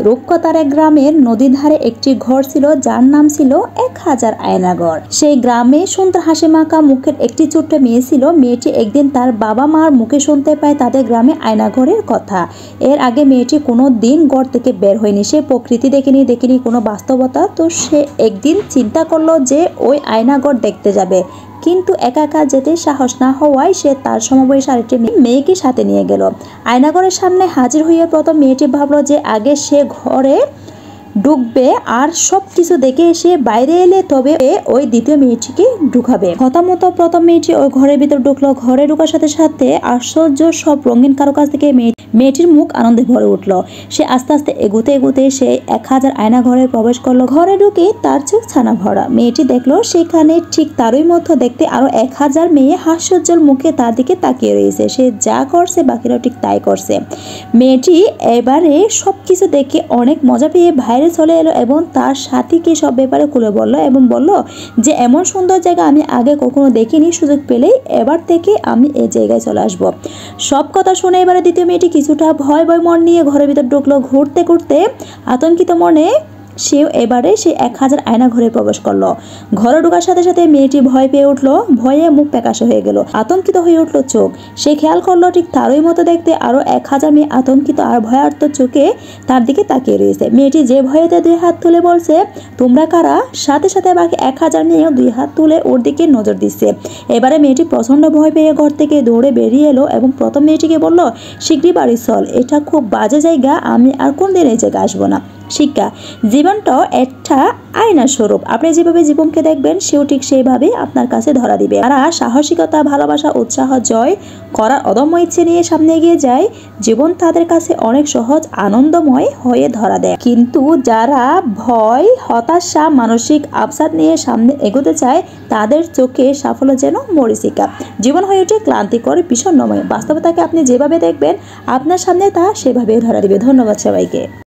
রূপকথার এক গ্রামের নদীর ধারে একটি ঘর ছিল, যার নাম ছিল 1000 আয়নাঘর। সেই গ্রামে সুন্দর হাসি মাখা মুখের একটি ছোট্ট মেয়ে ছিল। মেয়েটি একদিন তার বাবা মার মুখে শুনতে পায় তাদের গ্রামে আয়নাঘরের কথা। এর আগে মেয়েটি কোনো দিন ঘর থেকে বের হয়নি, সে প্রকৃতি দেখেনি কোনো বাস্তবতা। তো সে একদিন চিন্তা করলো যে ওই আয়নাঘর দেখতে যাবে, কিন্তু একা একা যেতে সাহস না হওয়ায় সে তার সমবয়সী আরেকটি মেয়েকে সাথে নিয়ে গেল। আয়নাঘরের সামনে হাজির হয়ে প্রথম মেয়েটি ভাবলো যে আগে সে ঘরে ঢুকবে আর সবকিছু দেখে সে বাইরে এলে তবে ওই দ্বিতীয় মেয়েটিকে ঢুকাবে। কথা মতো প্রথম মেয়েটি ওই ঘরের ভিতর ঢুকলো। ঘরে ঢুকার সাথে সাথে আশ্চর্য সব রঙিন কারুকাজ থেকে মেয়েটির মুখ আনন্দে ভরে উঠলো। সে আস্তে আস্তে এগুতে সে 1000 আয়না ঘরে প্রবেশ করলো। ঘরে ঢুকে তার চোখ ছানা ভরা। মেয়েটি দেখলো সেখানে ঠিক তারই মতো দেখতে আরো 1000 মেয়ে হাস্যোজ্জ্বল মুখে তার দিকে তাকিয়ে রয়েছে। সে যা করছে বাকিরাও ঠিক তাই করছে। মেয়েটি এবারে সবকিছু দেখে অনেক মজা পেয়ে বাইরে চলে এলো এবং তার সাথীকে সব ব্যাপারে খুলে বললো এবং বলল যে এমন সুন্দর জায়গা আমি আগে কখনো দেখিনি, সুযোগ পেলেই এবার থেকে আমি এই জায়গায় চলে আসবো। সব কথা শুনে এবারে দ্বিতীয় মেয়েটি কিছুটা ভয় মন নিয়ে ঘরের ভিতর ঢুকলো। ঘুরতে আতঙ্কিত মনে সেও এবারে সে 1000 আয়না ঘরে প্রবেশ করলো। ঘরে ঢোকার সাথে সাথে মেয়েটি ভয় পেয়ে উঠলো, ভয়ে মুখ প্যাকাশে হয়ে গেল, আতঙ্কিত হয়ে উঠলো চোখ। সে খেয়াল করলো ঠিক তারই মতো দেখতে আরো 1000 মেয়ে আতঙ্কিত আর ভয়ার্ত চোখে তার দিকে তাকিয়ে রয়েছে। মেয়েটি যে ভয়েতে 2 হাত তুলে বলছে তোমরা কারা, সাথে সাথে বাকি 1000 মেয়েও 2 হাত তুলে ওর দিকে নজর দিচ্ছে। এবারে মেয়েটি প্রচন্ড ভয় পেয়ে ঘর থেকে দৌড়ে বেরিয়ে এলো এবং প্রথম মেয়েটিকে বলল শীঘ্রই বাড়ি চল, এটা খুব বাজে জায়গা, আমি আর কোনদিন এই জায়গায় আসবো না। শিক্ষা, জীবনটাও একটা আয়না স্বরূপ। আপনি যেভাবে জীবনকে দেখবেন সেও ঠিক সেইভাবে আপনার কাছে ধরা দিবে। তারা সাহসিকতা, ভালোবাসা, উৎসাহ জয় করার অদম্য ইচ্ছে নিয়ে সামনে এগিয়ে যায়। জীবন তাদের কাছে অনেক সহজ, আনন্দময় হয়ে ধরা দেয়। কিন্তু যারা ভয়, হতাশা, মানসিক আবসাদ নিয়ে সামনে এগোতে চায় তাদের চোখে সাফল্য যেন মরীচিকা। জীবন হয়ে ওঠে ক্লান্তিকর, বিষণ্ণময়। বাস্তবতাকে আপনি যেভাবে দেখবেন আপনার সামনে তা সেভাবে ধরা দিবে। ধন্যবাদ সবাইকে।